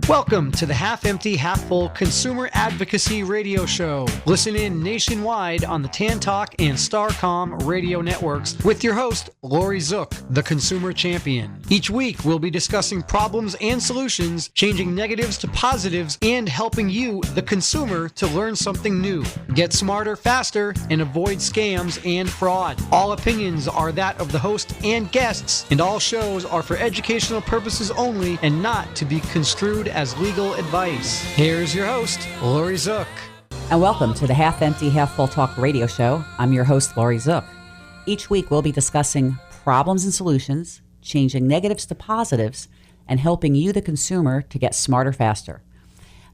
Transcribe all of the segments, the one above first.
Welcome to the Half Empty, Half Full Consumer Advocacy Radio Show. Listen in nationwide on the Tan Talk and Starcom radio networks with your host, Lori Zook, the consumer champion. Each week, we'll be discussing problems and solutions, changing negatives to positives, and helping you, the consumer, to learn something new, get smarter faster, and avoid scams and fraud. All opinions are that of the host and guests, and all shows are for educational purposes only and not to be construed as legal advice. Here's your host, Lori Zook. And welcome to the Half Empty, Half Full Talk radio show. I'm your host, Lori Zook. Each week, we'll be discussing problems and solutions, changing negatives to positives, and helping you, the consumer, to get smarter faster.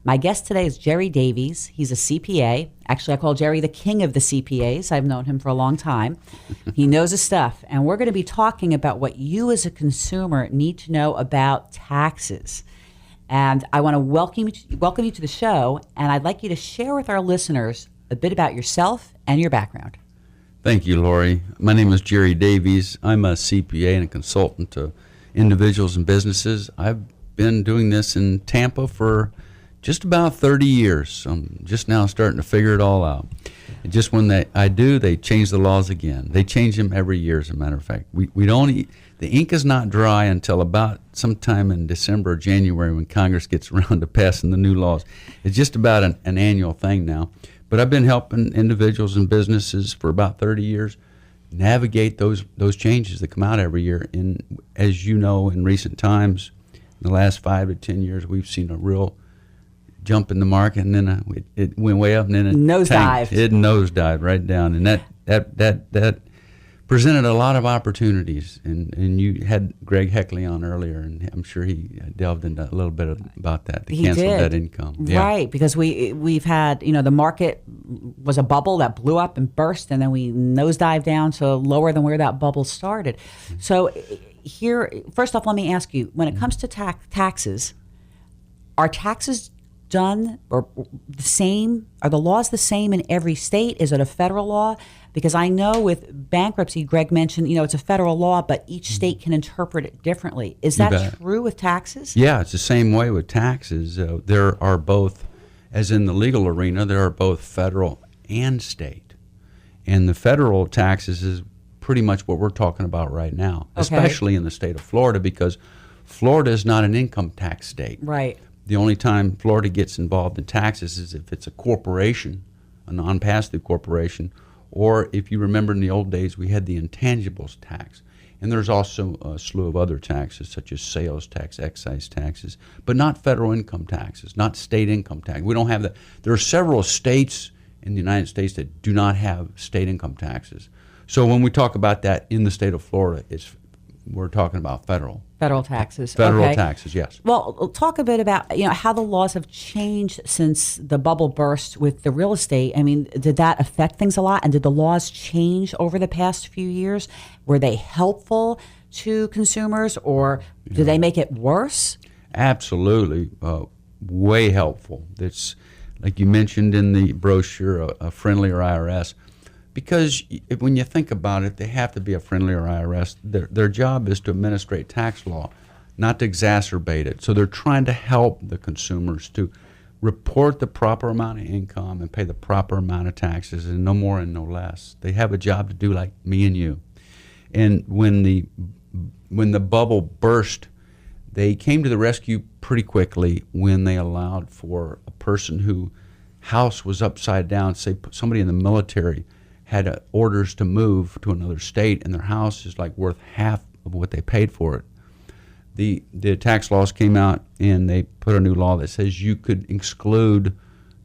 My guest today is Jerry Davies. He's a CPA. Actually, I call Jerry the king of the CPAs. I've known him for a long time. He knows his stuff. And we're going to be talking about what you as a consumer need to know about taxes. And I want to welcome you to the show, and I'd like you to share with our listeners a bit about yourself and your background. Thank you, Lori. My name is Jerry Davies. I'm a CPA and a consultant to individuals and businesses. I've been doing this in Tampa for just about 30 years. I'm just now starting to figure it all out. And just when they change the laws again. They change them every year, as a matter of fact. The ink is not dry until about sometime in December or January when Congress gets around to passing the new laws. It's just about an annual thing now. But I've been helping individuals and businesses for about 30 years navigate those changes that come out every year. And as you know, in recent times, in the last 5 to 10 years, we've seen a real jump in the market, and then it went way up, and then it nosedived. It nosedived right down, and that presented a lot of opportunities. And you had Greg Heckley on earlier, and I'm sure he delved into a little bit about that, to cancel that income. Yeah. Right, because we've had, the market was a bubble that blew up and burst, and then we nosedived down to lower than where that bubble started. So here, first off, let me ask you, when it comes to taxes, are taxes done or the same? Are the laws the same in every state? Is it a federal law? Because I know with bankruptcy, Greg mentioned, it's a federal law, but each state can interpret it differently. Is that true with taxes? Yeah, it's the same way with taxes. There are both, as in the legal arena, there are both federal and state. And the federal taxes is pretty much what we're talking about right now, especially in the state of Florida, because Florida is not an income tax state. Right. The only time Florida gets involved in taxes is if it's a corporation, a non-pass-through corporation, or if you remember in the old days, we had the intangibles tax. And there's also a slew of other taxes, such as sales tax, excise taxes, but not federal income taxes, not state income tax. We don't have that. There are several states in the United States that do not have state income taxes. So when we talk about that in the state of Florida, we're talking about federal taxes. Federal taxes, yes. Well, talk a bit about how the laws have changed since the bubble burst with the real estate. I mean, did that affect things a lot? And did the laws change over the past few years? Were they helpful to consumers, or did they make it worse? Absolutely, way helpful. It's like you mentioned in the brochure, a friendlier IRS. Because when you think about it, they have to be a friendlier IRS. Their job is to administrate tax law, not to exacerbate it. So they're trying to help the consumers to report the proper amount of income and pay the proper amount of taxes, and no more and no less. They have a job to do like me and you. And when the bubble burst, they came to the rescue pretty quickly when they allowed for a person whose house was upside down, say somebody in the military, had orders to move to another state, and their house is like worth half of what they paid for it. The tax laws came out, and they put a new law that says you could exclude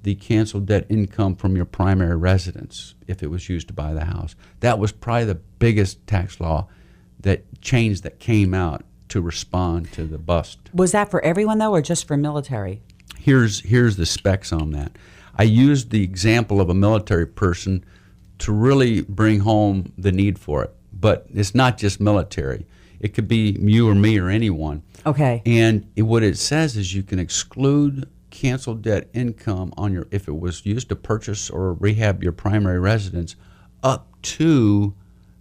the canceled debt income from your primary residence if it was used to buy the house. That was probably the biggest tax law that came out to respond to the bust. Was that for everyone, though, or just for military? Here's the specs on that. I used the example of a military person to really bring home the need for it. But it's not just military. It could be you or me or anyone. Okay. And what it says is you can exclude canceled debt income if it was used to purchase or rehab your primary residence up to,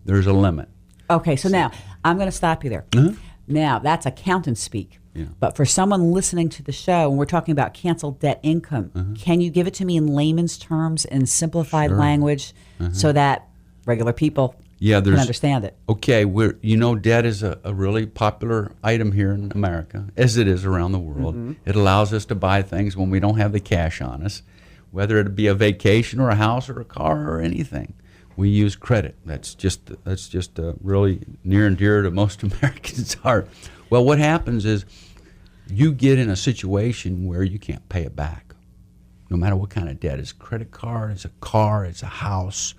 there's a limit. Okay, so now I'm going to stop you there. Uh-huh. Now, that's accountant speak. Yeah. But for someone listening to the show, and we're talking about canceled debt income, can you give it to me in layman's terms, in simplified language, so that regular people can understand it? Okay, debt is a really popular item here in America, as it is around the world. It allows us to buy things when we don't have the cash on us, whether it be a vacation or a house or a car or anything. We use credit. That's just really near and dear to most Americans' heart. Well, what happens is you get in a situation where you can't pay it back, no matter what kind of debt. It's a credit card, it's a car, it's a house,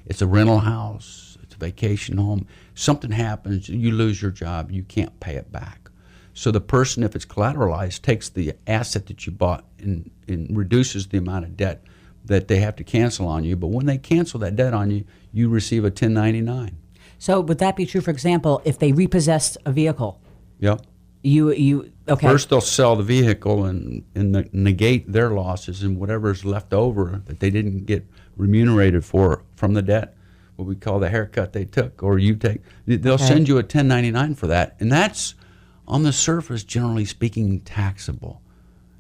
it's a rental house, it's a vacation home. Something happens, you lose your job, you can't pay it back. So the person, if it's collateralized, takes the asset that you bought and reduces the amount of debt that they have to cancel on you. But when they cancel that debt on you, you receive a 1099. So would that be true, for example, if they repossessed a vehicle? Yep. Okay. First they'll sell the vehicle and negate their losses, and whatever's left over that they didn't get remunerated for from the debt, what we call the haircut they took or you take, they'll send you a 1099 for that. And that's, on the surface, generally speaking, taxable.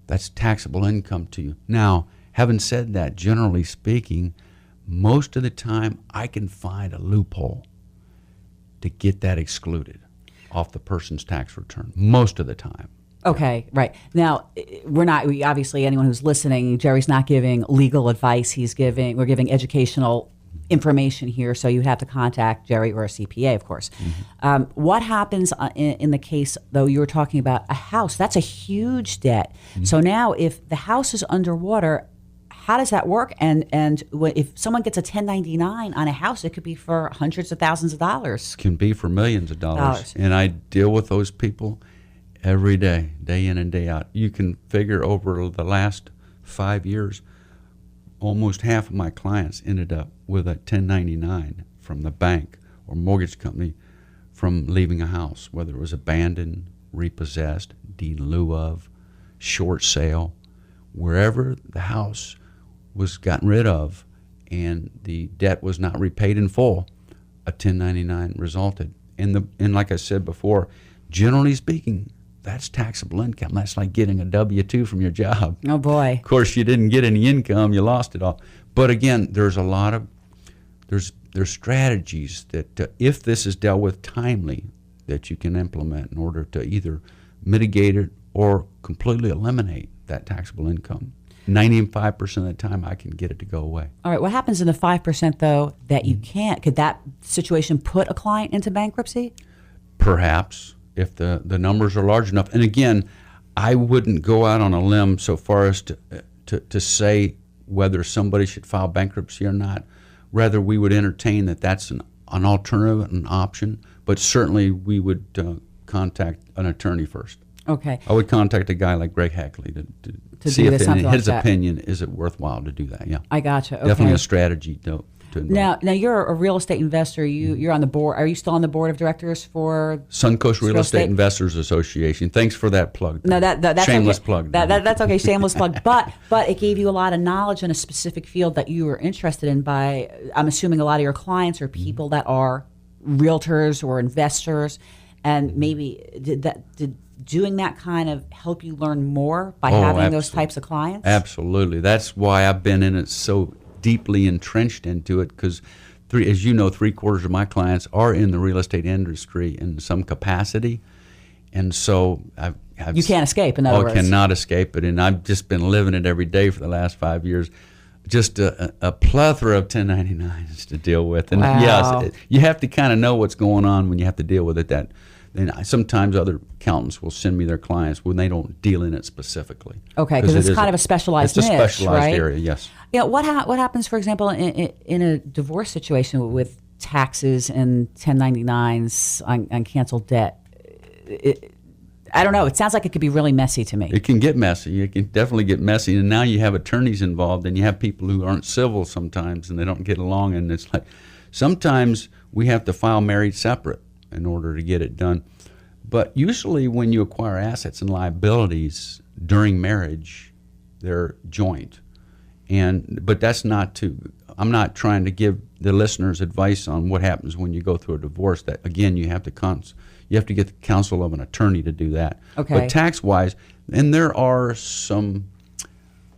That's taxable income to you. Now, having said that, generally speaking, most of the time I can find a loophole to get that excluded off the person's tax return, most of the time. Okay, right. Now, obviously, anyone who's listening, Jerry's not giving legal advice. We're giving educational information here, so you have to contact Jerry or a CPA, of course. What happens in the case, though, you were talking about a house? That's a huge debt. So now if the house is underwater, how does that work? And if someone gets a 1099 on a house, it could be for hundreds of thousands of dollars. Can be for millions of dollars. And I deal with those people every day, day in and day out. You can figure over the last 5 years, almost half of my clients ended up with a 1099 from the bank or mortgage company from leaving a house, whether it was abandoned, repossessed, deed in lieu of, short sale, wherever the house was gotten rid of and the debt was not repaid in full, a 1099 resulted. And like I said before, generally speaking, that's taxable income. That's like getting a W-2 from your job. Oh, boy. Of course, you didn't get any income. You lost it all. But again, there's strategies that if this is dealt with timely, that you can implement in order to either mitigate it or completely eliminate that taxable income. 95% of the time, I can get it to go away. All right. What happens in the 5%, though, that you can't? Could that situation put a client into bankruptcy? Perhaps, if the numbers are large enough. And again, I wouldn't go out on a limb so far as to say whether somebody should file bankruptcy or not. Rather, we would entertain that's an alternative, an option. But certainly, we would contact an attorney first. Okay. I would contact a guy like Greg Hackley to see if in his opinion is it worthwhile to do that. Yeah, I gotcha. Okay. Definitely a strategy to involve. Now you're a real estate investor. You're on the board. Are you still on the board of directors for Suncoast Real Estate Investors Association? Thanks for that plug. No, that's shameless okay. plug. That's okay. Shameless plug. But it gave you a lot of knowledge in a specific field that you were interested in. I'm assuming a lot of your clients are people that are realtors or investors, and maybe did doing that kind of help you learn more by having those types of clients? Absolutely. That's why I've been in it so deeply entrenched into it, because as you know, 3/4 of my clients are in the real estate industry in some capacity. And so you can't escape, in other words. I cannot escape it. And I've just been living it every day for the last 5 years. Just a plethora of 1099s to deal with. And yes, you have to kind of know what's going on when you have to deal with it. And sometimes other accountants will send me their clients when they don't deal in it specifically. Okay, because it's kind of a specialized niche, right? It's a specialized right? area, yes. Yeah. What happens, for example, in a divorce situation with taxes and 1099s on canceled debt? I don't know. It sounds like it could be really messy to me. It can get messy. It can definitely get messy. And now you have attorneys involved, and you have people who aren't civil sometimes, and they don't get along. And it's like sometimes we have to file married separate in order to get it done. But usually when you acquire assets and liabilities during marriage, they're joint. But that's not I'm not trying to give the listeners advice on what happens when you go through a divorce. That again, you have to You have to get the counsel of an attorney to do that. Okay. But tax-wise, and there are some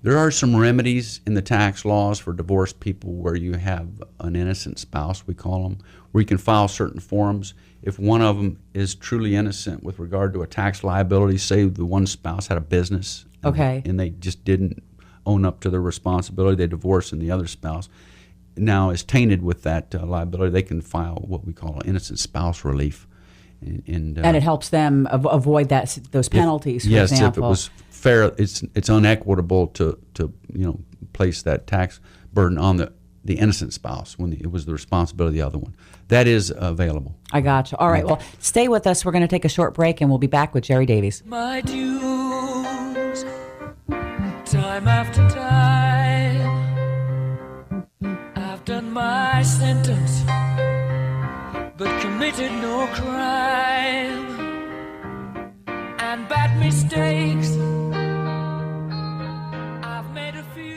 remedies in the tax laws for divorced people where you have an innocent spouse, we call them, where you can file certain forms. If one of them is truly innocent with regard to a tax liability, say the one spouse had a business, Okay. and they just didn't own up to their responsibility, they divorced, and the other spouse now is tainted with that liability, they can file what we call innocent spouse relief. And it helps them avoid those penalties, for yes, example. if it was fair, it's unequitable to place that tax burden on the innocent spouse when it was the responsibility of the other one. That is available. I gotcha. All right, well, stay with us. We're going to take a short break, and we'll be back with Jerry Davies. My dues, time after time, I've done my sentence, but committed no crime, and bad mistakes, I've made a few.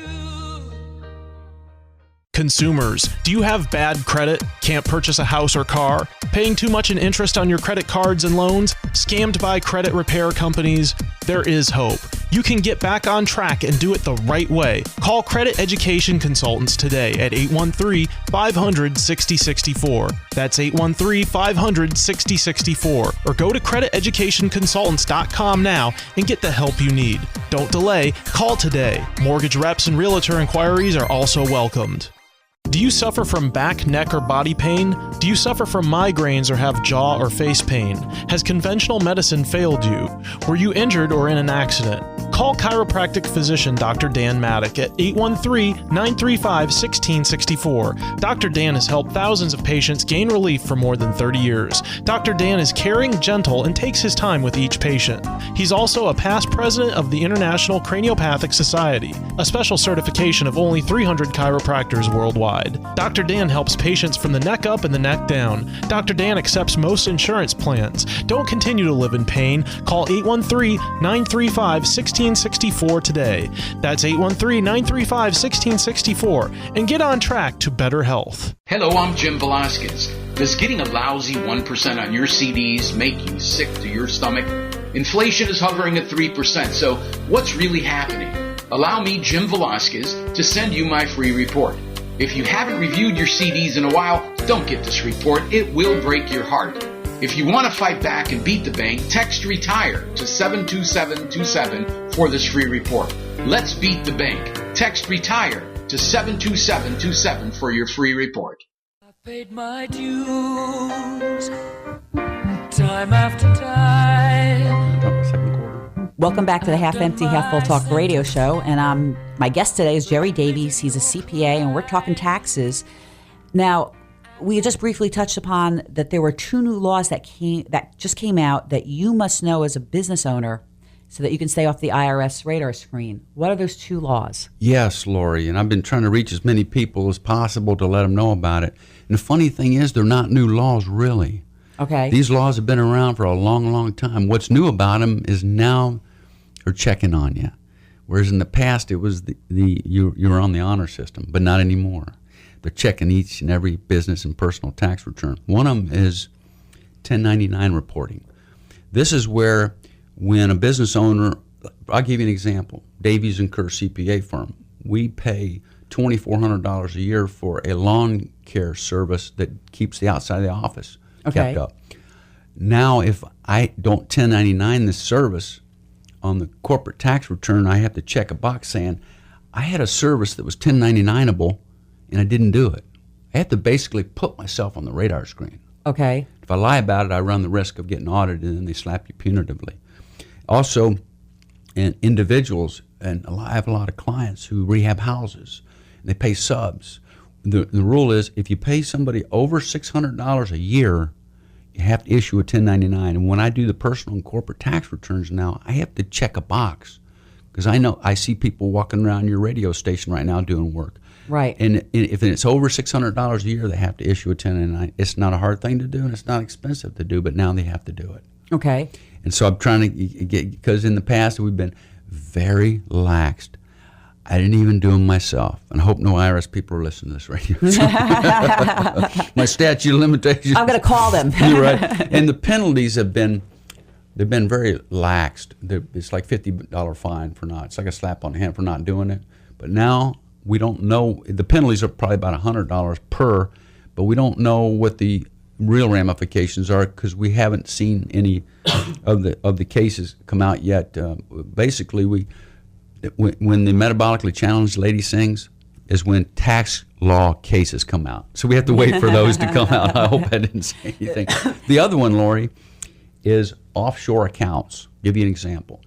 Consumers, do you have bad credit? Can't purchase a house or car? Paying too much in interest on your credit cards and loans? Scammed by credit repair companies? There is hope. You can get back on track and do it the right way. Call Credit Education Consultants today at 813-500-6064. That's 813-500-6064. Or go to crediteducationconsultants.com now and get the help you need. Don't delay. Call today. Mortgage reps and realtor inquiries are also welcomed. Do you suffer from back, neck, or body pain? Do you suffer from migraines or have jaw or face pain? Has conventional medicine failed you? Were you injured or in an accident? Call chiropractic physician Dr. Dan Maddock at 813-935-1664. Dr. Dan has helped thousands of patients gain relief for more than 30 years. Dr. Dan is caring, gentle, and takes his time with each patient. He's also a past president of the International Craniopathic Society, a special certification of only 300 chiropractors worldwide. Dr. Dan helps patients from the neck up and the neck down. Dr. Dan accepts most insurance plans. Don't continue to live in pain. Call 813-935-1664 today. That's 813-935-1664 and get on track to better health. Hello, I'm Jim Velasquez. Does getting a lousy 1% on your CDs make you sick to your stomach? Inflation is hovering at 3%, so what's really happening? Allow me, Jim Velasquez, to send you my free report. If you haven't reviewed your CDs in a while, don't get this report. It will break your heart. If you want to fight back and beat the bank, text RETIRE to 72727 for this free report. Let's beat the bank. Text RETIRE to 72727 for your free report. I paid my dues, time after time. Second quarter. Welcome back to the Half Empty, Half Full Talk radio show. And my guest today is Jerry Davies. He's a CPA, and we're talking taxes. Now, we just briefly touched upon that there were two new laws that just came out that you must know as a business owner so that you can stay off the IRS radar screen. What are those two laws? Yes, Lori, and I've been trying to reach as many people as possible to let them know about it. And the funny thing is, they're not new laws, really. Okay. These laws have been around for a long, long time. What's new about them is now they're checking on you. Whereas in the past, it was you were on the honor system, but not anymore. They're checking each and every business and personal tax return. One of them is 1099 reporting. This is where when a business owner, I'll give you an example, Davies Kerr CPA firm, we pay $2,400 a year for a lawn care service that keeps the outside of the office kept up. Now, if I don't 1099 this service on the corporate tax return, I have to check a box saying, I had a service that was 1099able and I didn't do it. I have to basically put myself on the radar screen. Okay. If I lie about it, I run the risk of getting audited and they slap you punitively. Also, and individuals, and I have a lot of clients who rehab houses, and they pay subs. The rule is if you pay somebody over $600 a year, you have to issue a 1099. And when I do the personal and corporate tax returns now, I have to check a box because I see people walking around your radio station right now doing work. Right. And if it's over $600 a year, they have to issue a 1099. It's not a hard thing to do, and it's not expensive to do, but now they have to do it. Okay. And so I'm trying to get, because in the past we've been very laxed. I didn't even do them myself, and I hope no IRS people are listening to this radio. My statute of limitations. I'm going to call them. You're right. And the penalties they've been very laxed. It's like $50 fine for not. It's like a slap on the hand for not doing it. But now we don't know. The penalties are probably about $100 per, but we don't know what the real ramifications are because we haven't seen any of the cases come out yet. Basically, when the metabolically challenged lady sings is when tax law cases come out. So we have to wait for those to come out. I hope I didn't say anything. The other one, Lori, is offshore accounts. Give you an example.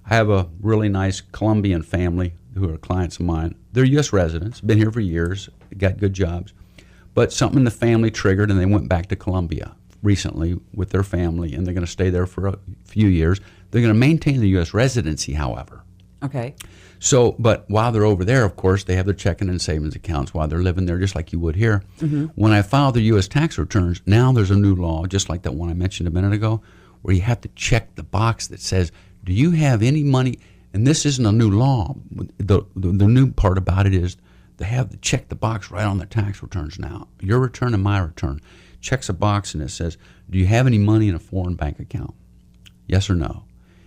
I have a really nice Colombian family who are clients of mine. They're U.S. residents, been here for years, got good jobs. But something in the family triggered, and they went back to Colombia recently with their family, and they're going to stay there for a few years. They're going to maintain the U.S. residency, however. Okay. So, but while they're over there, of course, they have their checking and savings accounts while they're living there, just like you would here. Mm-hmm. When I file their U.S. tax returns, now there's a new law, just like that one I mentioned a minute ago, where you have to check the box that says, do you have any money? And this isn't a new law. The new part about it is they have to check the box right on the tax returns now. Your return and my return checks a box and it says, do you have any money in a foreign bank account? Yes or no?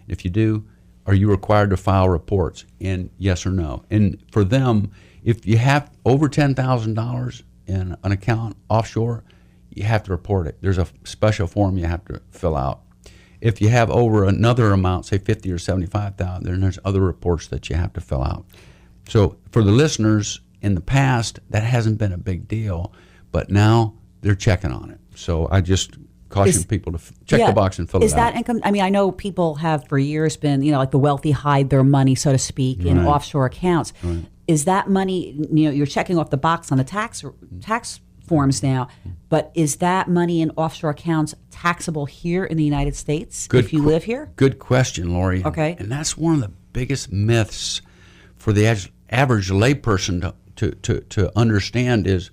If you do, are you required to file reports? And yes or no? And for them, if you have over $10,000 in an account offshore, you have to report it. There's a special form you have to fill out. If you have over another amount, say 50 or 75,000, then there's other reports that you have to fill out. So for the listeners, in the past, that hasn't been a big deal, but now they're checking on it. So I just caution people to check the box and fill it out. Is that income? I mean, I know people have for years been, like the wealthy hide their money, so to speak, in offshore accounts. Right. Is that money, you're checking off the box on the tax forms now, but is that money in offshore accounts taxable here in the United States if you live here? Good question, Lori. Okay. And that's one of the biggest myths for the average layperson to understand is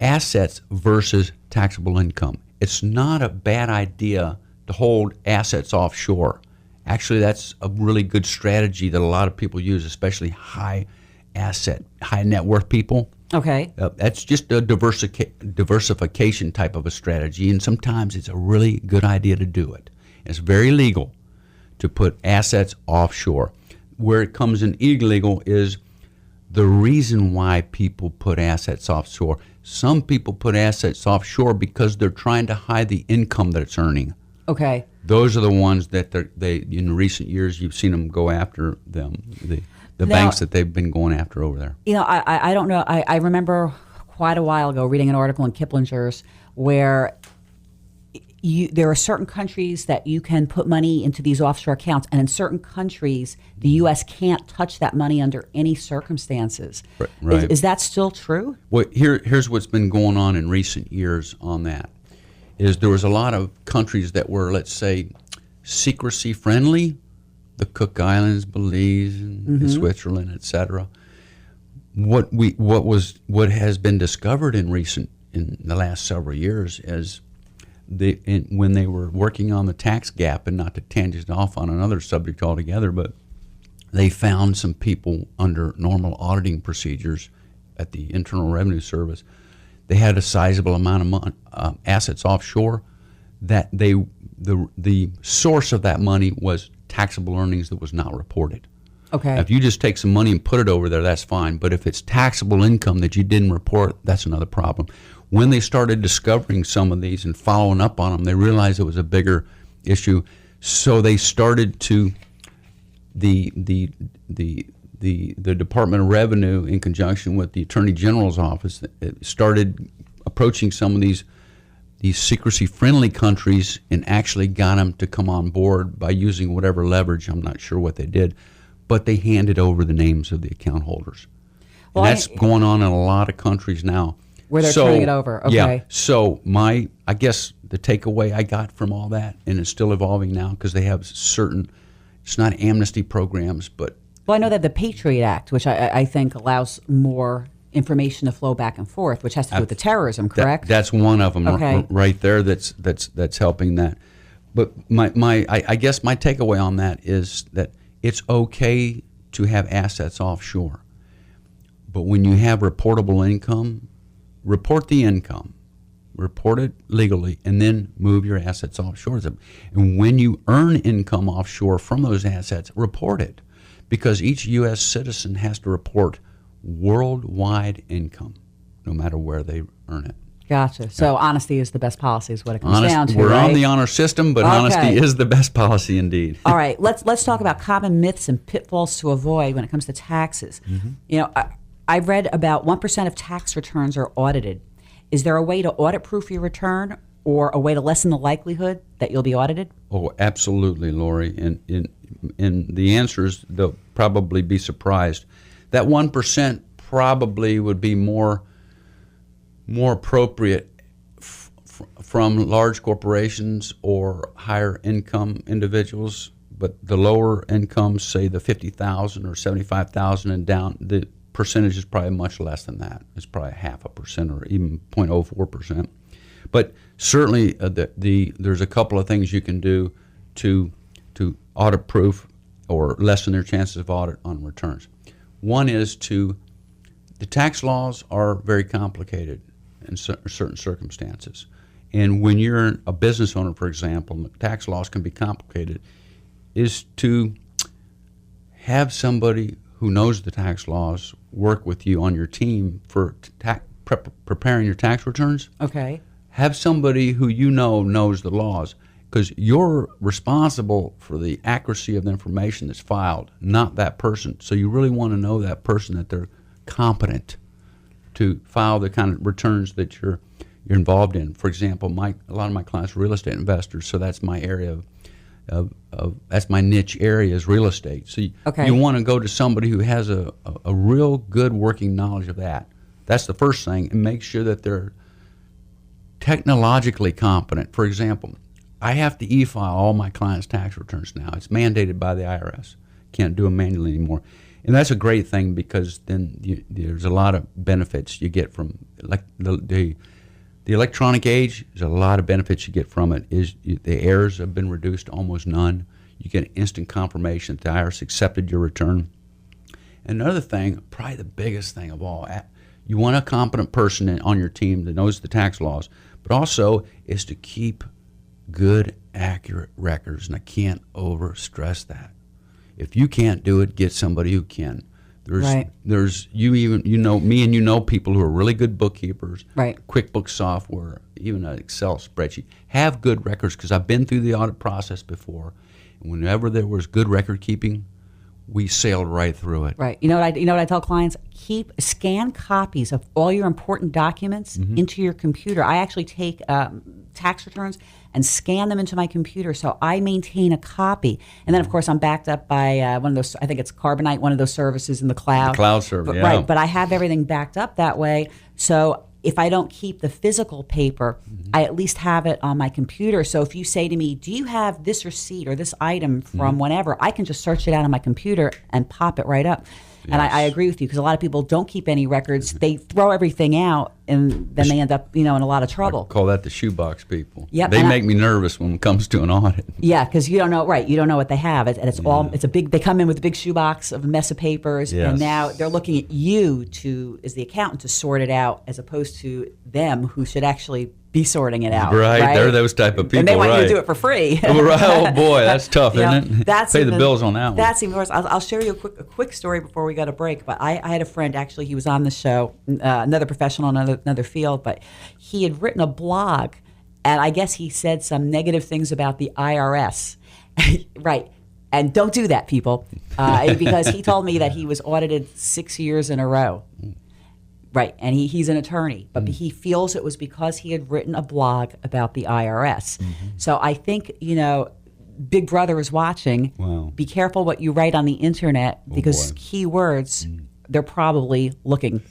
assets versus taxable income. It's not a bad idea to hold assets offshore. Actually, that's a really good strategy that a lot of people use, especially high net worth people. Okay. That's just a diversification type of a strategy, and sometimes it's a really good idea to do it. It's very legal to put assets offshore. Where it comes in illegal is the reason why people put assets offshore. Some people put assets offshore because they're trying to hide the income that it's earning. Okay. Those are the ones that they in recent years you've seen them go after them. The banks that they've been going after over there. I don't know. I remember quite a while ago reading an article in Kiplinger's where there are certain countries that you can put money into these offshore accounts, and in certain countries, the U.S. can't touch that money under any circumstances. Right. Is that still true? Well, here's what's been going on in recent years on that. Is there was a lot of countries that were, let's say, secrecy friendly, the Cook Islands, Belize, and Switzerland, etc. What has been discovered in the last several years is when they were working on the tax gap, and not to tangent off on another subject altogether, but they found some people under normal auditing procedures at the Internal Revenue Service. They had a sizable amount of assets offshore that the source of that money was taxable earnings that was not reported. Okay. Now, if you just take some money and put it over there, that's fine. But if it's taxable income that you didn't report, that's another problem. When they started discovering some of these and following up on them, they realized it was a bigger issue. So they started to the Department of Revenue, in conjunction with the Attorney General's office, started approaching some of these secrecy-friendly countries and actually got them to come on board by using whatever leverage. I'm not sure what they did, but they handed over the names of the account holders. Well, and that's going on in a lot of countries now. Where they're turning it over. Okay. Yeah. So I guess the takeaway I got from all that, and it's still evolving now because they have certain, it's not amnesty programs, but. Well, I know that the Patriot Act, which I think allows more information to flow back and forth, which has to do with the terrorism, correct? That's one of them okay. right there. That's helping that. But I guess my takeaway on that is that it's okay to have assets offshore. But when you have reportable income, report the income, report it legally, and then move your assets offshore. And when you earn income offshore from those assets, report it, because each U.S. citizen has to report worldwide income, no matter where they earn it. Gotcha. So honesty is the best policy is what it comes down to, We're right? on the honor system, but honesty is the best policy indeed. All right, let's talk about common myths and pitfalls to avoid when it comes to taxes. You know, I've read about 1% of tax returns are audited. Is there a way to audit-proof your return, or a way to lessen the likelihood that you'll be audited? Oh, absolutely, Lori. And the answer is they'll probably be surprised. That 1% probably would be more appropriate from large corporations or higher income individuals, but the lower incomes, say the 50,000 or 75,000 and down, the percentage is probably much less than that. It's probably 0.5% or even 0.04%. But certainly there's a couple of things you can do to audit proof or lessen their chances of audit on returns. One is the tax laws are very complicated in certain circumstances. And when you're a business owner, for example, tax laws can be complicated, is to have somebody who knows the tax laws work with you on your team for preparing your tax returns. Okay. Have somebody who you know knows the laws, because you're responsible for the accuracy of the information that's filed, not that person. So you really want to know that person, that they're competent to file the kind of returns that you're involved in. For example, a lot of my clients are real estate investors, so that's my area of that's my niche area is real estate. So you want to go to somebody who has a real good working knowledge of that. That's the first thing, and make sure that they're technologically competent. For example, I have to e-file all my clients' tax returns now. It's mandated by the IRS. Can't do them manually anymore. And that's a great thing, because then there's a lot of benefits you get from the electronic age. There's a lot of benefits you get from it. The errors have been reduced to almost none. You get instant confirmation that the IRS accepted your return. And another thing, probably the biggest thing of all, you want a competent person on your team that knows the tax laws, but also is to keep good, accurate records. And I can't overstress that. If you can't do it, get somebody who can. There's you know people who are really good bookkeepers, right? QuickBooks software, even an Excel spreadsheet. Have good records, because I've been through the audit process before. And whenever there was good record keeping, we sailed right through it. Right. You know what I tell clients? Scan copies of all your important documents into your computer. I actually take tax returns and scan them into my computer, so I maintain a copy. And then, of course, I'm backed up by one of those, I think it's Carbonite, one of those services in the cloud. The cloud server, yeah. Right, but I have everything backed up that way, so if I don't keep the physical paper, I at least have it on my computer. So if you say to me, do you have this receipt or this item from whenever, I can just search it out on my computer and pop it right up. Yes. And I agree with you, because a lot of people don't keep any records. They throw everything out, and then they end up, in a lot of trouble. I call that the shoebox people. Yep. They make me nervous when it comes to an audit. Yeah, because you don't know what they have. And it's all, it's a big, they come in with a big shoebox of a mess of papers, and now they're looking at you as the accountant, to sort it out, as opposed to them, who should actually be sorting it out. Right, they're those type of people. And they want you to do it for free. Oh boy, that's tough, isn't it? Pay the bills on that one. That's even worse. I'll share you a quick story before we go to break. But I had a friend, actually, he was on the show, another professional in another field, but he had written a blog, and I guess he said some negative things about the IRS. Right. And don't do that, people, because he told me that he was audited 6 years in a row. Right, and he's an attorney, but he feels it was because he had written a blog about the IRS. So I think, Big Brother is watching. Wow. Be careful what you write on the internet, because keywords they're probably looking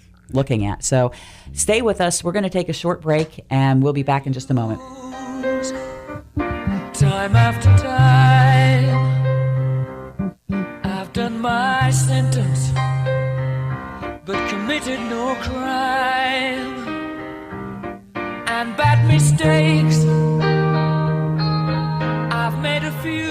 at. So stay with us. We're going to take a short break, and we'll be back in just a moment. Time after time, I've done my sentence, but committed no crime, and bad mistakes I've made a few.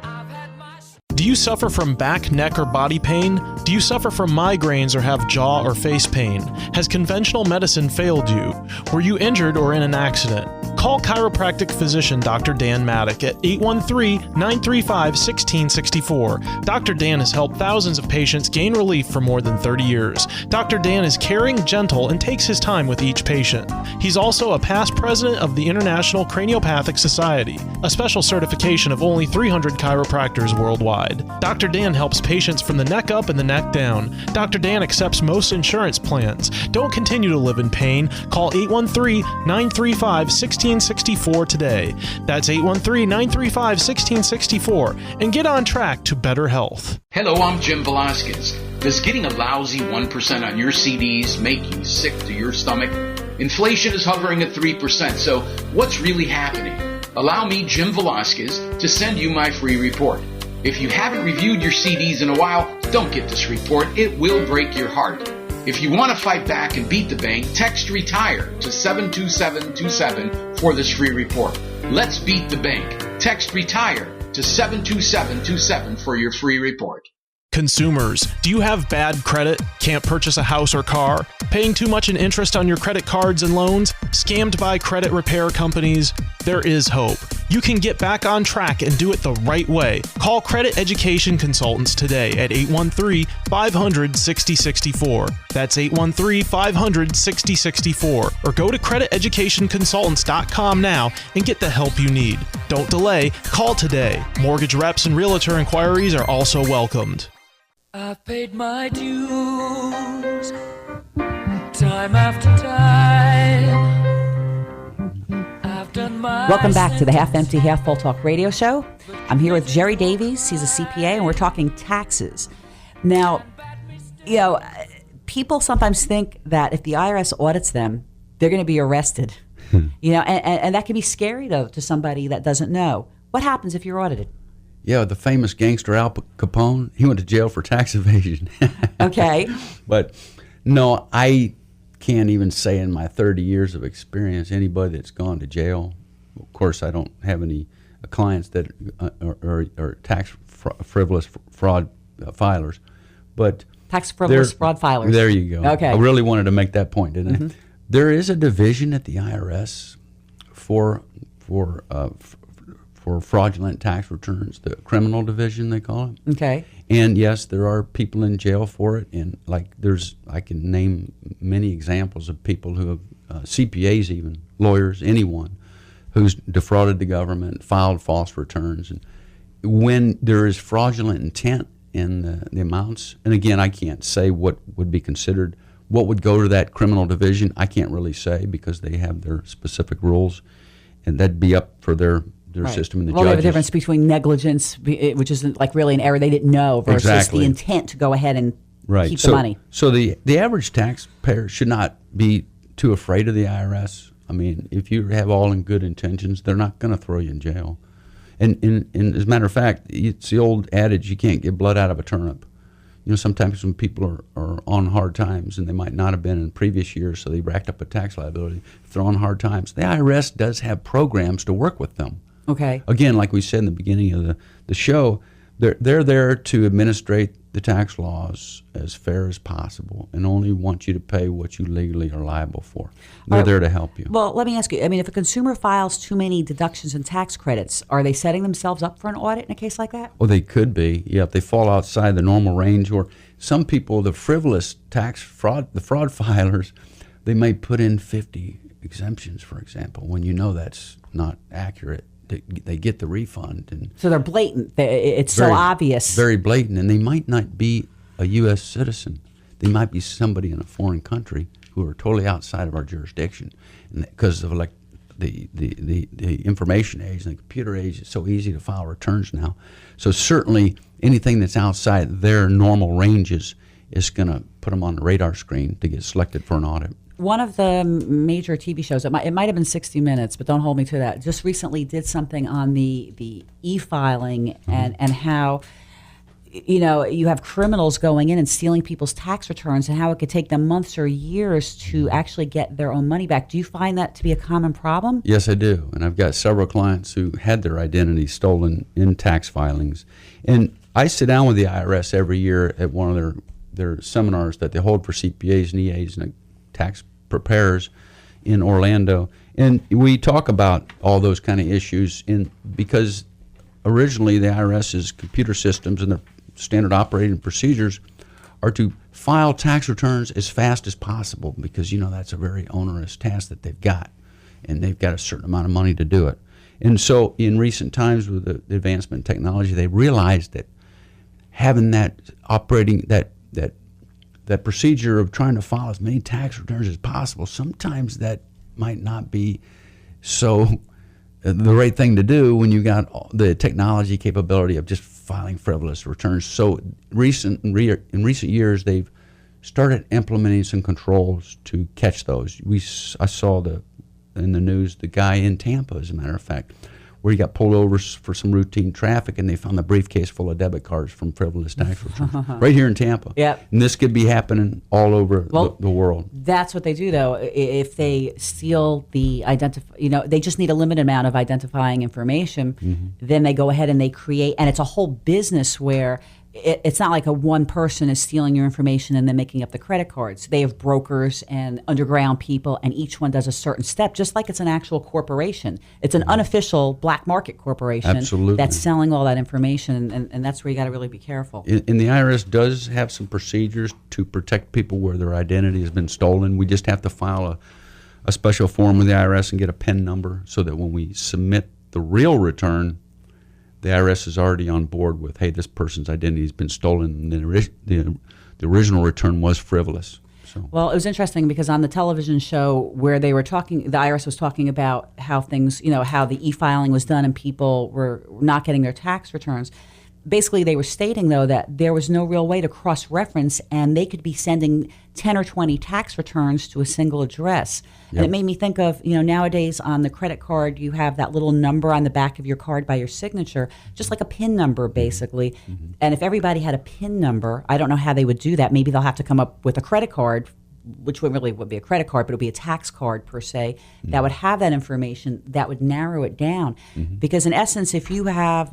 I've had my Do you suffer from back, neck, or body pain? Do you suffer from migraines or have jaw or face pain? Has conventional medicine failed you? Were you injured or in an accident? Call chiropractic physician Dr. Dan Maddock at 813-935-1664. Dr. Dan has helped thousands of patients gain relief for more than 30 years. Dr. Dan is caring, gentle, and takes his time with each patient. He's also a past president of the International Craniopathic Society, a special certification of only 300 chiropractors worldwide. Dr. Dan helps patients from the neck up and the neck down. Dr. Dan accepts most insurance plans. Don't continue to live in pain. Call 813-935-1664 today. That's 813-935-1664 and get on track to better health. Hello, I'm Jim Velasquez. Does getting a lousy 1% on your CDs make you sick to your stomach? Inflation is hovering at 3%, so what's really happening? Allow me, Jim Velasquez, to send you my free report. If you haven't reviewed your CDs in a while, don't get this report. It will break your heart. If you want to fight back and beat the bank, text RETIRE to 72727 for this free report. Let's beat the bank. Text RETIRE to 72727 for your free report. Consumers, do you have bad credit? Can't purchase a house or car? Paying too much in interest on your credit cards and loans? Scammed by credit repair companies? There is hope. You can get back on track and do it the right way. Call Credit Education Consultants today at 813-500-6064. That's 813-500-6064. Or go to crediteducationconsultants.com now and get the help you need. Don't delay. Call today. Mortgage reps and realtor inquiries are also welcomed. I've paid my dues time after time. I've done my Welcome back to the Half Empty, Half Full Talk radio show. I'm here with Jerry Davies. He's a CPA, and we're talking taxes. Now, you know, people sometimes think that if the IRS audits them, they're going to be arrested. You know, and that can be scary, though, to somebody that doesn't know. What happens if you're audited? Yeah, the famous gangster Al Capone, he went to jail for tax evasion. Okay. But no, I can't even say in my 30 years of experience anybody that's gone to jail. Of course, I don't have any clients that are tax frivolous fraud filers, but Tax frivolous fraud filers. There you go. Okay. I really wanted to make that point, didn't I? There is a division at the IRS for fraudulent tax returns, the criminal division they call it. Okay. And yes, there are people in jail for it, and I can name many examples of people who have CPAs, even lawyers, anyone who's defrauded the government, filed false returns, and when there is fraudulent intent in the amounts, and again, I can't say what would be considered, what would go to that criminal division. I can't really say because they have their specific rules, and that'd be up for their Right. system and the well, judges. Well, the difference between negligence, which isn't like really an error they didn't know, versus Exactly. the intent to go ahead and keep so, the money. So the average taxpayer should not be too afraid of the IRS. I mean, if you have all in good intentions, they're not going to throw you in jail. And as a matter of fact, it's the old adage, you can't get blood out of a turnip. You know, sometimes when people are on hard times, and they might not have been in previous years, so they racked up a tax liability, if they're on hard times, the IRS does have programs to work with them. Okay. Again, like we said in the beginning of the show, they're there to administrate the tax laws as fair as possible and only want you to pay what you legally are liable for. They're there to help you. Well, let me ask you, I mean, if a consumer files too many deductions and tax credits, are they setting themselves up for an audit in a case like that? Well, they could be. Yeah, if they fall outside the normal range, or some people, the frivolous the fraud filers, they may put in 50 exemptions, for example, when you know that's not accurate. They get the refund, and so they're blatant. It's so obvious. Very blatant, and they might not be a U.S. citizen. They might be somebody in a foreign country who are totally outside of our jurisdiction, and because of like the information age and the computer age, it's so easy to file returns now. So certainly anything that's outside their normal ranges is going to put them on the radar screen to get selected for an audit. One of the major TV shows, it might have been 60 Minutes, but don't hold me to that, just recently did something on the e-filing and how, you know, you have criminals going in and stealing people's tax returns and how it could take them months or years to actually get their own money back. Do you find that to be a common problem? Yes, I do. And I've got several clients who had their identity stolen in tax filings. And I sit down with the IRS every year at one of their seminars that they hold for CPAs and EAs and tax preparers in Orlando, and we talk about all those kind of issues. Because originally the IRS's computer systems and their standard operating procedures are to file tax returns as fast as possible, because that's a very onerous task that they've got, and they've got a certain amount of money to do it. And so in recent times with the advancement in technology, they realized that having that operating that procedure of trying to file as many tax returns as possible, sometimes that might not be so the right thing to do when you got the technology capability of just filing frivolous returns. So in recent years, they've started implementing some controls to catch those. I saw in the news the guy in Tampa, as a matter of fact, where he got pulled over for some routine traffic, and they found a briefcase full of debit cards from frivolous tax returns right here in Tampa. Yep. And this could be happening all over the world. That's what they do, though. If they steal the they just need a limited amount of identifying information. Then they go ahead and they create, and it's a whole business where it's not like one person is stealing your information and then making up the credit cards. They have brokers and underground people, and each one does a certain step, just like it's an actual corporation. It's an unofficial black market corporation. Absolutely. That's selling all that information, and that's where you got to really be careful. And the IRS does have some procedures to protect people where their identity has been stolen. We just have to file a special form with the IRS and get a PIN number, so that when we submit the real return, the IRS is already on board with, hey, this person's identity has been stolen, and the original return was frivolous. So. Well, it was interesting because on the television show where they were talking, the IRS was talking about how things, how the e-filing was done and people were not getting their tax returns. Basically, they were stating, though, that there was no real way to cross-reference, and they could be sending 10 or 20 tax returns to a single address. Yep. And it made me think of, nowadays on the credit card, you have that little number on the back of your card by your signature, just like a PIN number, basically. Mm-hmm. And if everybody had a PIN number, I don't know how they would do that. Maybe they'll have to come up with a credit card, which would be a credit card, but it would be a tax card per se, that would have that information, that would narrow it down. Mm-hmm. Because in essence, if you have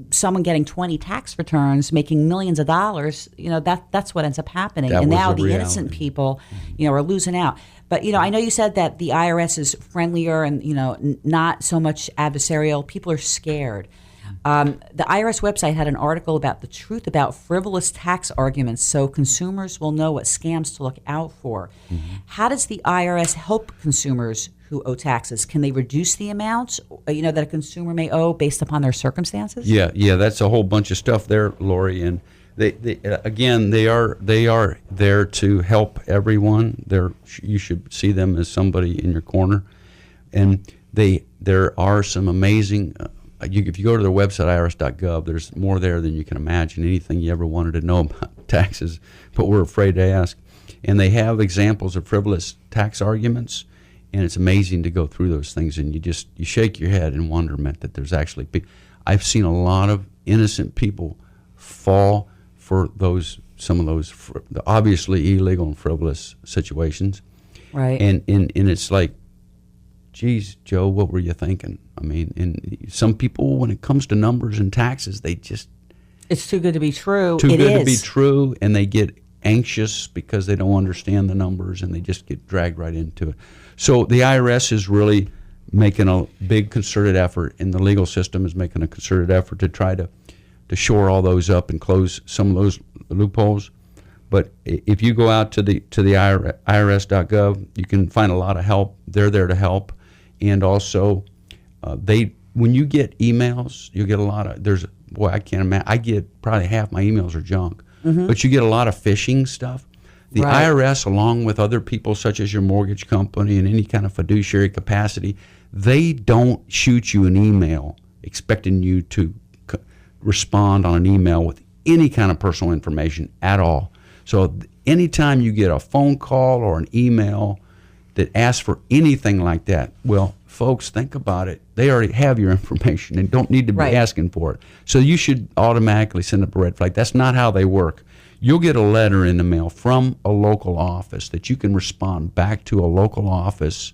someone getting 20 tax returns, making millions of dollars, that's what ends up happening. And now the innocent people, are losing out. But, I know you said that the IRS is friendlier and, not so much adversarial. People are scared. The IRS website had an article about the truth about frivolous tax arguments, so consumers will know what scams to look out for. Mm-hmm. How does the IRS help consumers who owe taxes? Can they reduce the amounts, that a consumer may owe based upon their circumstances? Yeah, that's a whole bunch of stuff there, Lori. And they are there to help everyone. You should see them as somebody in your corner, and there are some amazing. If you go to their website, irs.gov, there's more there than you can imagine, anything you ever wanted to know about taxes, but we're afraid to ask. And they have examples of frivolous tax arguments, and it's amazing to go through those things, and you shake your head in wonderment that there's actually I've seen a lot of innocent people fall for some of those obviously illegal and frivolous situations. Right. And it's like, geez, Joe, what were you thinking? I mean, and some people, when it comes to numbers and taxes, it's too good to be true. To be true, and they get anxious because they don't understand the numbers, and they just get dragged right into it. So the IRS is really making a big concerted effort, and the legal system is making a concerted effort to try to shore all those up and close some of those loopholes. But if you go out to the irs.gov, you can find a lot of help. They're there to help. And also, when you get emails, you get a lot of, I can't imagine, I get probably half my emails are junk. Mm-hmm. But you get a lot of phishing stuff. The IRS, along with other people such as your mortgage company and any kind of fiduciary capacity, they don't shoot you an email expecting you to respond on an email with any kind of personal information at all. So anytime you get a phone call or an email that asks for anything like that, well, folks, think about it. They already have your information and don't need to be asking for it. So you should automatically send up a red flag. That's not how they work. You'll get a letter in the mail from a local office that you can respond back to a local office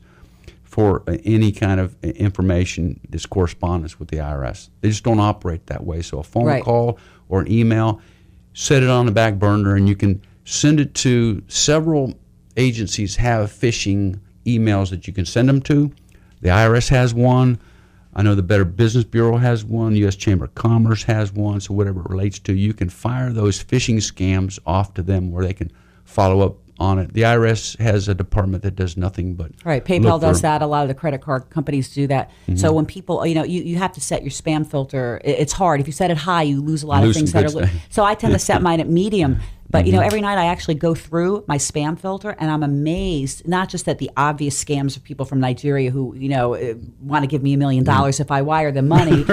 for any kind of information that's correspondence with the IRS. They just don't operate that way. So a phone call or an email, set it on the back burner, and you can send it to several agencies have phishing emails that you can send them to. The IRS has one. I know the Better Business Bureau has one. U.S. Chamber of Commerce has one. So whatever it relates to, you can fire those phishing scams off to them where they can follow up on it. The IRS has a department that does nothing but PayPal does that. A lot of the credit card companies do that. Mm-hmm. So when people, you have to set your spam filter. It's hard. If you set it high, you lose a lot of things that are. So I tend to set mine at medium. But, every night I actually go through my spam filter, and I'm amazed, not just at the obvious scams of people from Nigeria who, want to give me $1 million if I wire them money.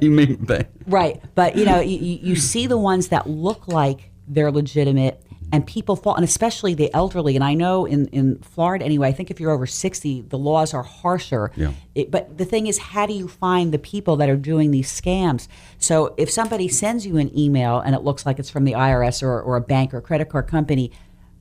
You mean that? Right. But, you see the ones that look like they're legitimate, and people fall, and especially the elderly. And I know in Florida anyway, I think if you're over 60, the laws are harsher. Yeah. But the thing is, how do you find the people that are doing these scams? So if somebody sends you an email and it looks like it's from the IRS or a bank or a credit card company,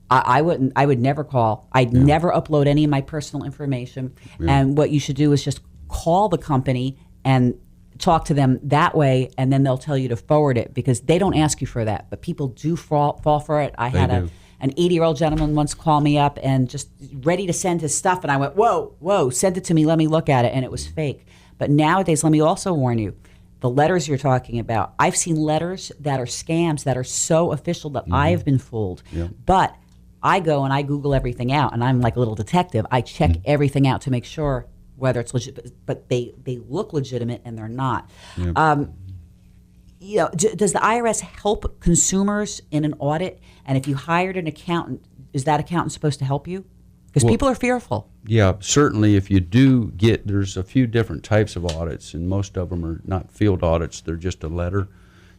I would never call. I'd never upload any of my personal information. Yeah. And what you should do is just call the company and talk to them that way, and then they'll tell you to forward it, because they don't ask you for that, but people do fall for it. I had an 80-year-old gentleman once call me up and just ready to send his stuff, and I went, whoa, send it to me, let me look at it, and it was fake. But nowadays, let me also warn you, the letters you're talking about, I've seen letters that are scams that are so official that I have been fooled. Yeah. But I go and I Google everything out, and I'm like a little detective. I check everything out to make sure whether it's legit, but they look legitimate and they're not. Yep. Does the IRS help consumers in an audit? And if you hired an accountant, is that accountant supposed to help you? Because people are fearful. Yeah, certainly. If you do there's a few different types of audits, and most of them are not field audits. They're just a letter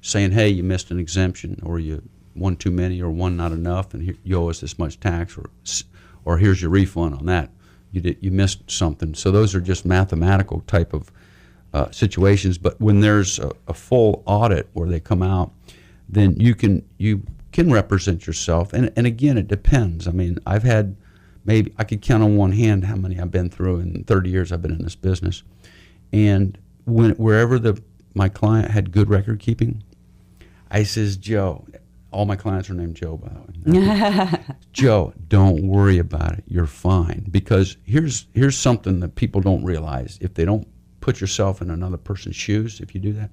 saying, hey, you missed an exemption, or you won too many, or one not enough, and you owe us this much tax, or here's your refund on that. You missed something. So those are just mathematical type of situations. But when there's a full audit where they come out, then you can represent yourself. And again, it depends. I mean, I've had maybe, I could count on one hand how many I've been through in 30 years I've been in this business. And wherever my client had good record keeping, I says, Joe, all my clients are named Joe, by the way. Joe, don't worry about it. You're fine. Because here's something that people don't realize. If they don't put yourself in another person's shoes, if you do that,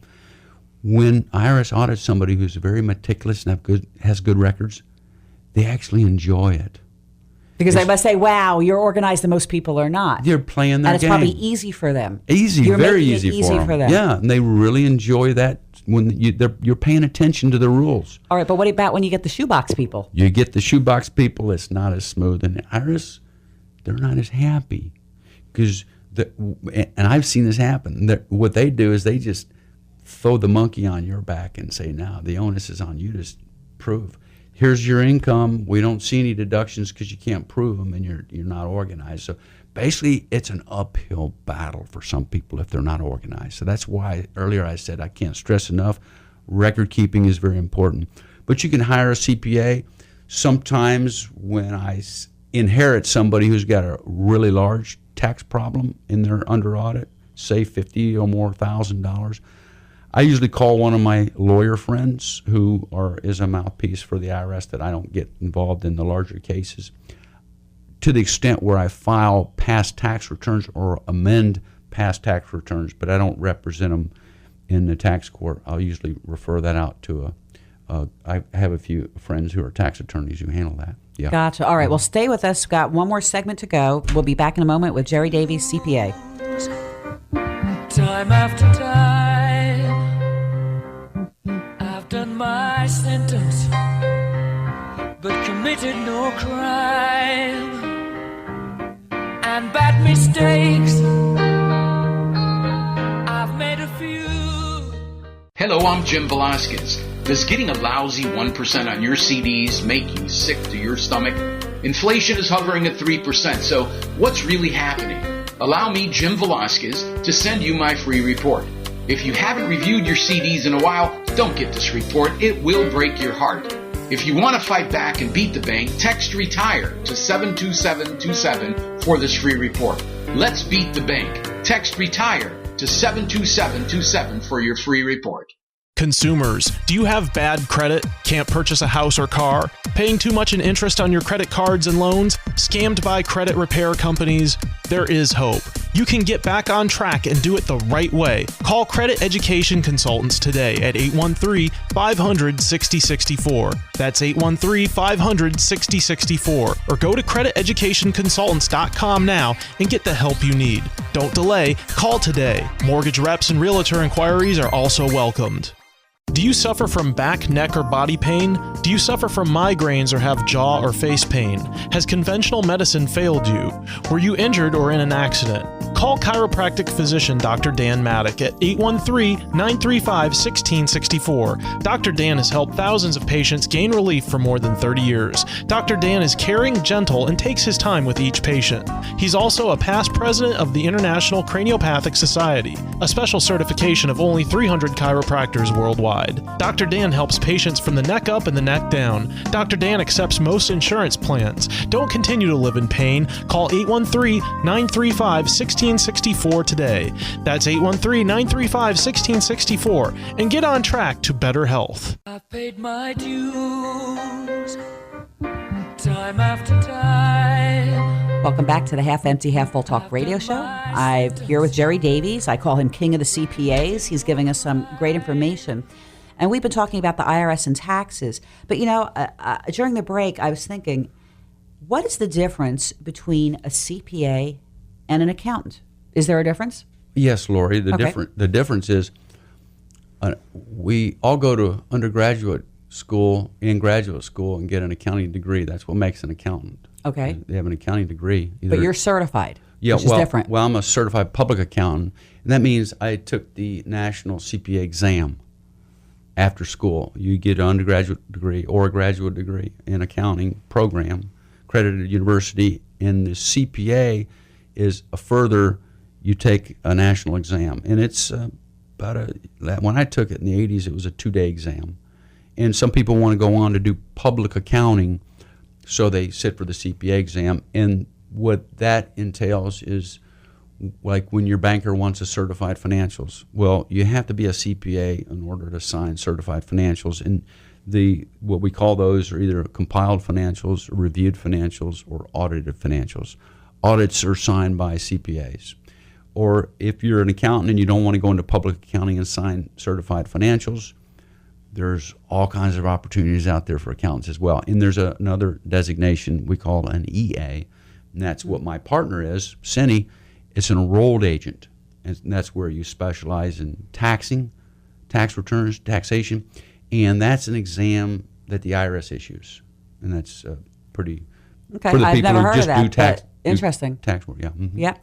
when IRS audits somebody who's very meticulous and has good records, they actually enjoy it. Because they must say, wow, you're organized and most people are not. They're playing their game. And it's probably easy for them. Very easy for them. Yeah, and they really enjoy that when you're paying attention to the rules. All right, but what about when you get the shoebox people? You get the shoebox people, it's not as smooth. And the IRS, they're not as happy. And I've seen this happen. What they do is they just throw the monkey on your back and say, now the onus is on you to prove. Here's your income. We don't see any deductions because you can't prove them, and you're not organized. So basically, it's an uphill battle for some people if they're not organized. So that's why earlier I said I can't stress enough, record keeping is very important. But you can hire a CPA. Sometimes when I inherit somebody who's got a really large tax problem in their under audit, say $50,000 or more, I usually call one of my lawyer friends who is a mouthpiece for the IRS that I don't get involved in the larger cases, to the extent where I file past tax returns or amend past tax returns, but I don't represent them in the tax court. I'll usually refer that out to I have a few friends who are tax attorneys who handle that. Yeah. Gotcha. All right, well, stay with us. We've got one more segment to go. We'll be back in a moment with Jerry Davies, CPA. Time after time, I've done my sentence, but committed no crime, and bad mistakes, I've made a few. Hello, I'm Jim Velasquez. Does getting a lousy 1% on your CDs make you sick to your stomach? Inflation is hovering at 3%, so what's really happening? Allow me, Jim Velasquez, to send you my free report. If you haven't reviewed your CDs in a while, don't get this report. It will break your heart. If you want to fight back and beat the bank, text RETIRE to 72727 for this free report. Let's beat the bank. Text RETIRE to 72727 for your free report. Consumers, do you have bad credit? Can't purchase a house or car? Paying too much in interest on your credit cards and loans? Scammed by credit repair companies? There is hope. You can get back on track and do it the right way. Call Credit Education Consultants today at 813-500-6064. That's 813-500-6064. Or go to crediteducationconsultants.com now and get the help you need. Don't delay. Call today. Mortgage reps and realtor inquiries are also welcomed. Do you suffer from back, neck, or body pain? Do you suffer from migraines or have jaw or face pain? Has conventional medicine failed you? Were you injured or in an accident? Call chiropractic physician Dr. Dan Maddock at 813-935-1664. Dr. Dan has helped thousands of patients gain relief for more than 30 years. Dr. Dan is caring, gentle, and takes his time with each patient. He's also a past president of the International Craniopathic Society, a special certification of only 300 chiropractors worldwide. Dr. Dan helps patients from the neck up and the neck down. Dr. Dan accepts most insurance plans. Don't continue to live in pain. Call 813-935-1664 today. That's 813-935-1664 and get on track to better health. I paid my dues time after time. Welcome back to the Half Empty, Half Full Talk radio show. I'm here with Jerry Davies. I call him King of the CPAs. He's giving us some great information. And we've been talking about the IRS and taxes. But, during the break, I was thinking, what is the difference between a CPA and an accountant? Is there a difference? Yes, Lori. The Okay. difference is we all go to undergraduate school and graduate school and get an accounting degree. That's what makes an accountant. Okay. They have an accounting degree. But you're certified, Yeah, which is different. Well, I'm a certified public accountant, and that means I took the national CPA exam after school. You get an undergraduate degree or a graduate degree in accounting program, accredited university, and the CPA is a further, you take a national exam. And it's when I took it in the 80s, it was a 2-day exam. And some people want to go on to do public accounting, so they sit for the CPA exam. And what that entails is, like when your banker wants a certified financials, well, you have to be a CPA in order to sign certified financials. And what we call those are either compiled financials, reviewed financials, or audited financials. Audits are signed by CPAs. Or if you're an accountant and you don't want to go into public accounting and sign certified financials, there's all kinds of opportunities out there for accountants as well. And there's another designation we call an EA, and that's what my partner is, Cindy. It's an enrolled agent, and that's where you specialize in taxing, tax returns, taxation, and that's an exam that the IRS issues, and that's pretty. Okay, for the I've people never who heard just of that. do tax. Interesting. Tax work, yeah. Mm-hmm. Yeah.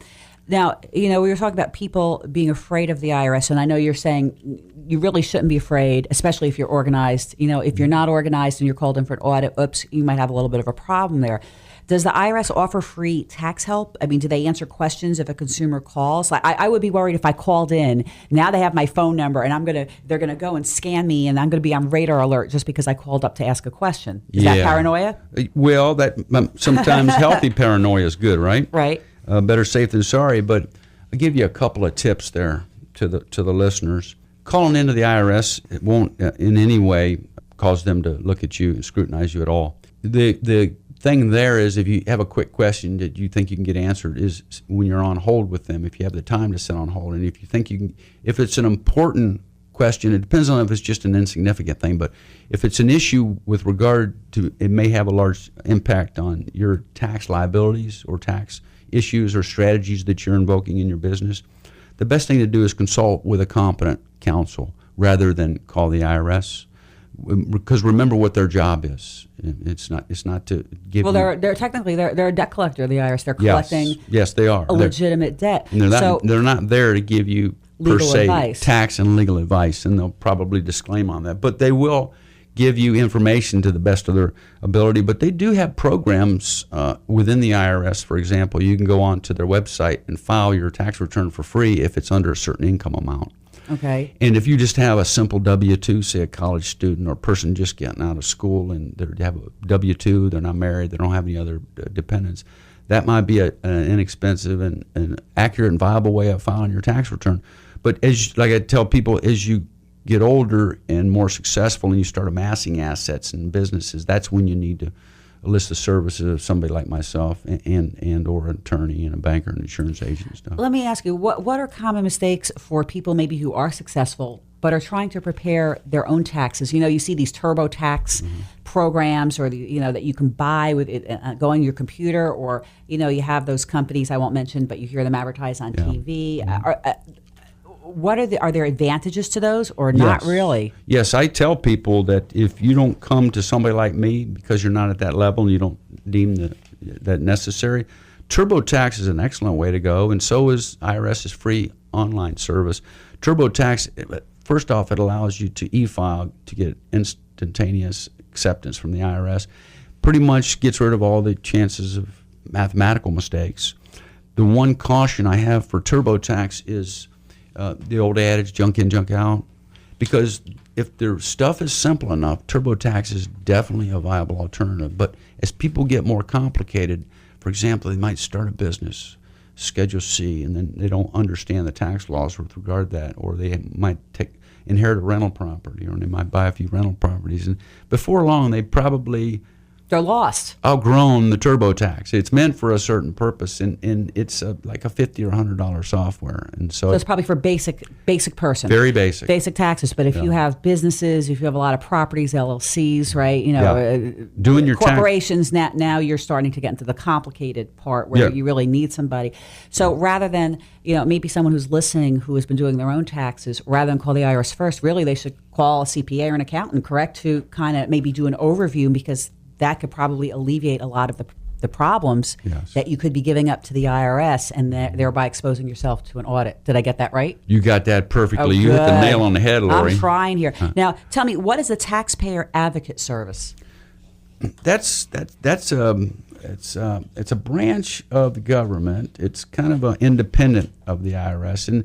Now, we were talking about people being afraid of the IRS, and I know you're saying you really shouldn't be afraid, especially if you're organized. If you're not organized and you're called in for an audit, you might have a little bit of a problem there. Does the IRS offer free tax help? I mean, do they answer questions if a consumer calls? Like, I would be worried if I called in. Now they have my phone number, and they're gonna go and scan me, and I'm gonna be on radar alert just because I called up to ask a question. Is that paranoia? Well, that sometimes healthy paranoia is good, right? Right. Better safe than sorry. But I'll give you a couple of tips there to the listeners. Calling into the IRS, it won't in any way cause them to look at you and scrutinize you at all. The thing there is, if you have a quick question that you think you can get answered, is when you're on hold with them, if you have the time to sit on hold, and if you think you can, if it's an important question, it depends on if it's just an insignificant thing, but if it's an issue with regard to, it may have a large impact on your tax liabilities or tax issues or strategies that you're invoking in your business, the best thing to do is consult with a competent counsel rather than call the IRS. Because remember what their job is. It's not to give. Well, they're technically they're a debt collector. The IRS, they're collecting. Yes, they are. A legitimate debt. And they're not there to give you per se advice. Tax and legal advice, and they'll probably disclaim on that. But they will give you information to the best of their ability. But they do have programs within the IRS. For example, you can go on to their website and file your tax return for free if it's under a certain income amount. Okay. And if you just have a simple W-2, say a college student or a person just getting out of school and they have a W-2, they're not married, they don't have any other dependents, that might be an inexpensive and accurate and viable way of filing your tax return. But like I tell people, as you get older and more successful and you start amassing assets and businesses, that's when you need to list the services of somebody like myself and or an attorney and a banker and insurance agent and stuff. Let me ask you, what are common mistakes for people maybe who are successful but are trying to prepare their own taxes? You see these TurboTax programs, or that you can buy with it going to your computer, or you have those companies I won't mention, but you hear them advertise on TV. What are there advantages to those, or not really? Yes, I tell people that if you don't come to somebody like me because you're not at that level and you don't deem that necessary, TurboTax is an excellent way to go, and so is IRS's free online service. TurboTax, first off, it allows you to e-file to get instantaneous acceptance from the IRS. Pretty much gets rid of all the chances of mathematical mistakes. The one caution I have for TurboTax is the old adage, junk in, junk out. Because if their stuff is simple enough, TurboTax is definitely a viable alternative. But as people get more complicated, for example, they might start a business, Schedule C, and then they don't understand the tax laws with regard to that, or they might inherit a rental property, or they might buy a few rental properties. And before long, they're lost. Outgrown the TurboTax. It's meant for a certain purpose, and it's like a $50 or $100 software, and so it's probably for basic person. Very basic taxes. But if you have businesses, if you have a lot of properties, LLCs, right? Doing your corporations. Now you're starting to get into the complicated part where you really need somebody. So rather than maybe someone who's listening who has been doing their own taxes, rather than call the IRS first, really they should call a CPA or an accountant, correct, to kind of maybe do an overview, because that could probably alleviate a lot of the problems that you could be giving up to the IRS, and thereby exposing yourself to an audit. Did I get that right? You got that perfectly. Oh, you hit the nail on the head, Lori. I'm trying here. Now, tell me, what is the Taxpayer Advocate Service? It's a branch of the government. It's kind of independent of the IRS, and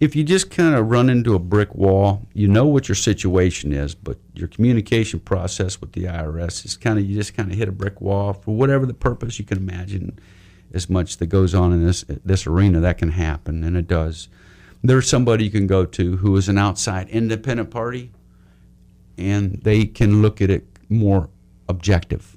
if you just kind of run into a brick wall, you know what your situation is, but your communication process with the IRS is you just hit a brick wall for whatever the purpose you can imagine. As much that goes on in this arena, that can happen, and it does. There's somebody you can go to who is an outside independent party, and they can look at it more objective.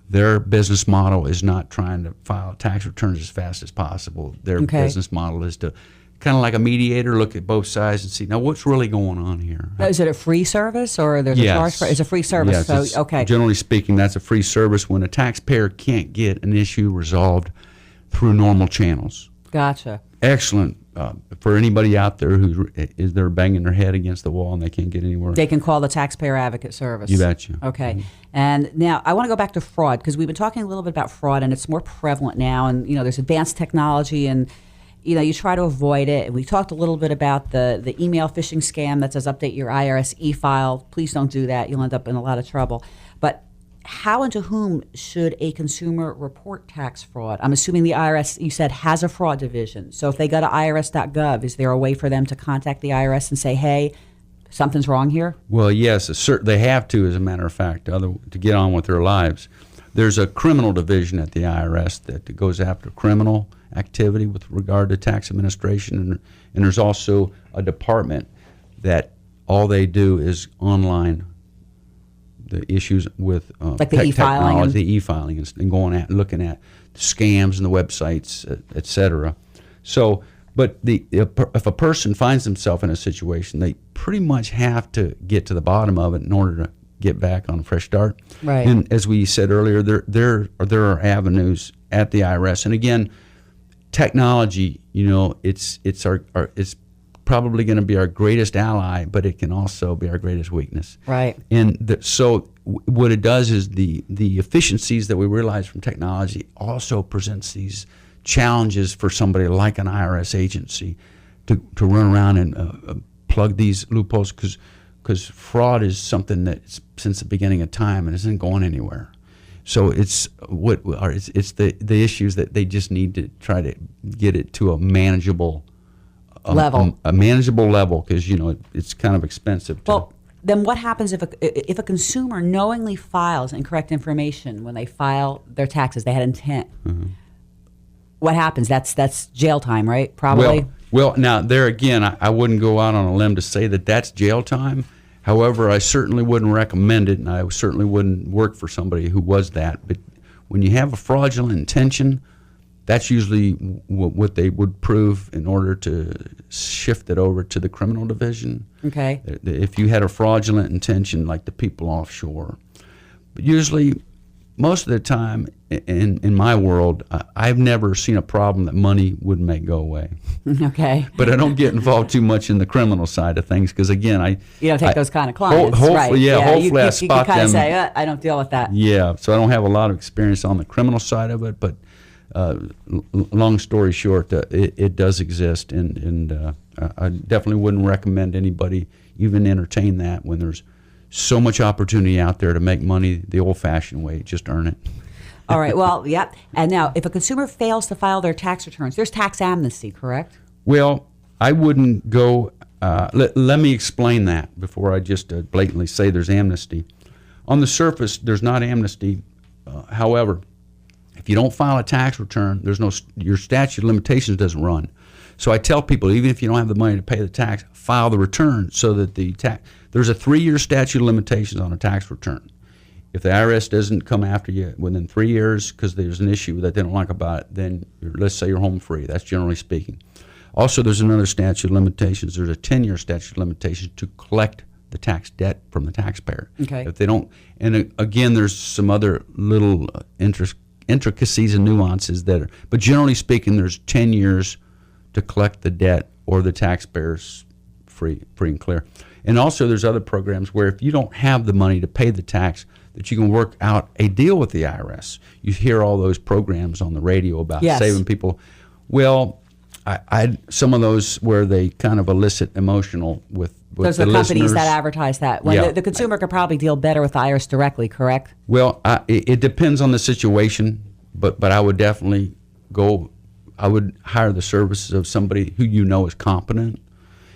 Their business model is not trying to file tax returns as fast as possible. Their business model is to kind of like a mediator, look at both sides and see, now what's really going on here? Now, is it a free service, or there's a charge for it? It's a free service. Yes, so, okay. Generally speaking, that's a free service when a taxpayer can't get an issue resolved through normal channels. Gotcha. Excellent. For anybody out there they're banging their head against the wall and they can't get anywhere, they can call the Taxpayer Advocate Service. You betcha. Okay. Mm-hmm. And now I want to go back to fraud, because we've been talking a little bit about fraud, and it's more prevalent now, and there's advanced technology, and you try to avoid it. And we talked a little bit about the email phishing scam that says update your IRS e-file. Please don't do that. You'll end up in a lot of trouble. But how and to whom should a consumer report tax fraud? I'm assuming the IRS, you said, has a fraud division. So if they go to irs.gov, is there a way for them to contact the IRS and say, hey, something's wrong here? Well, yes, they have to, as a matter of fact, to get on with their lives. There's a criminal division at the IRS that goes after criminal activity with regard to tax administration, and there's also a department that all they do is online the issues with like the e-filing, the e-filing, and going at looking at scams and the websites, et cetera. So, but if a person finds themselves in a situation, they pretty much have to get to the bottom of it in order to get back on a fresh start. Right. And as we said earlier, there are avenues at the IRS, and again, technology, it's probably going to be our greatest ally, but it can also be our greatest weakness. Right. And so what it does is the efficiencies that we realize from technology also presents these challenges for somebody like an IRS agency to run around and plug these loopholes, because fraud is something that's since the beginning of time and isn't going anywhere. So it's the issues that they just need to try to get it to a manageable level. A manageable level, because it's kind of expensive. then what happens if a consumer knowingly files incorrect information when they file their taxes? They had intent. Mm-hmm. What happens? That's jail time, right? Probably. Well, now there again, I wouldn't go out on a limb to say that that's jail time. However, I certainly wouldn't recommend it, and I certainly wouldn't work for somebody who was that. But when you have a fraudulent intention, that's usually what they would prove in order to shift it over to the criminal division. Okay. If you had a fraudulent intention, like the people offshore. But usually, most of the time, in my world, I've never seen a problem that money wouldn't make go away. Okay. But I don't get involved too much in the criminal side of things because, again, you don't take those kind of clients, hopefully, right? Hopefully, I spot them. You can kind of say, I don't deal with that. Yeah, so I don't have a lot of experience on the criminal side of it, but long story short, it does exist, and I definitely wouldn't recommend anybody even entertain that when there's so much opportunity out there to make money the old-fashioned way. Just earn it. All right. Well, yeah. And now, if a consumer fails to file their tax returns, there's tax amnesty, correct? Well, I wouldn't go. Let me explain that before I just blatantly say there's amnesty. On the surface, there's not amnesty. However, if you don't file a tax return, your statute of limitations doesn't run. So I tell people, even if you don't have the money to pay the tax, file the return so that there's a 3-year statute of limitations on a tax return. If the IRS doesn't come after you within 3 years because there's an issue that they don't like about it, then let's say you're home free. That's generally speaking. Also, there's another statute of limitations. There's a 10-year statute of limitations to collect the tax debt from the taxpayer. Okay. If they don't, and again, there's some other little intricacies and nuances but generally speaking, there's 10 years to collect the debt or the taxpayer's free and clear. And also, there's other programs where if you don't have the money to pay the tax, that you can work out a deal with the IRS. You hear all those programs on the radio about saving people. Well, I some of those where they kind of elicit emotional with those the are the companies listeners. that advertise that. When the consumer could probably deal better with the IRS directly, correct? Well, it depends on the situation, but I would definitely I would hire the services of somebody who you know is competent.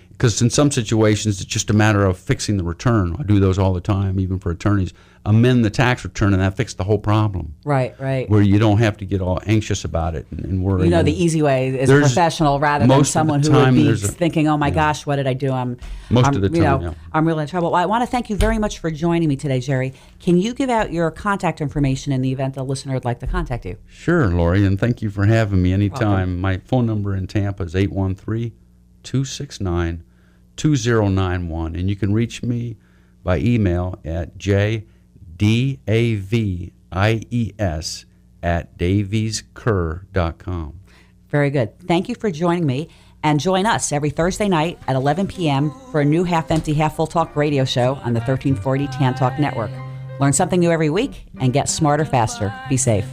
Because in some situations, it's just a matter of fixing the return. I do those all the time, even for attorneys. Amend the tax return, and that fixes the whole problem. Right. Where you don't have to get all anxious about it and worry. The easy way is a professional rather than someone who would be thinking, oh my gosh, what did I do? I'm really in trouble. Well, I want to thank you very much for joining me today, Jerry. Can you give out your contact information in the event a listener would like to contact you? Sure, Lori, and thank you for having me anytime. My phone number in Tampa is 813-269-2091, and you can reach me by email at jdavies@davieskerr.com. Very good. Thank you for joining me, and join us every Thursday night at 11 p.m. for a new half-empty, half-full talk radio show on the 1340 Tan Talk Network. Learn something new every week and get smarter faster. Be safe.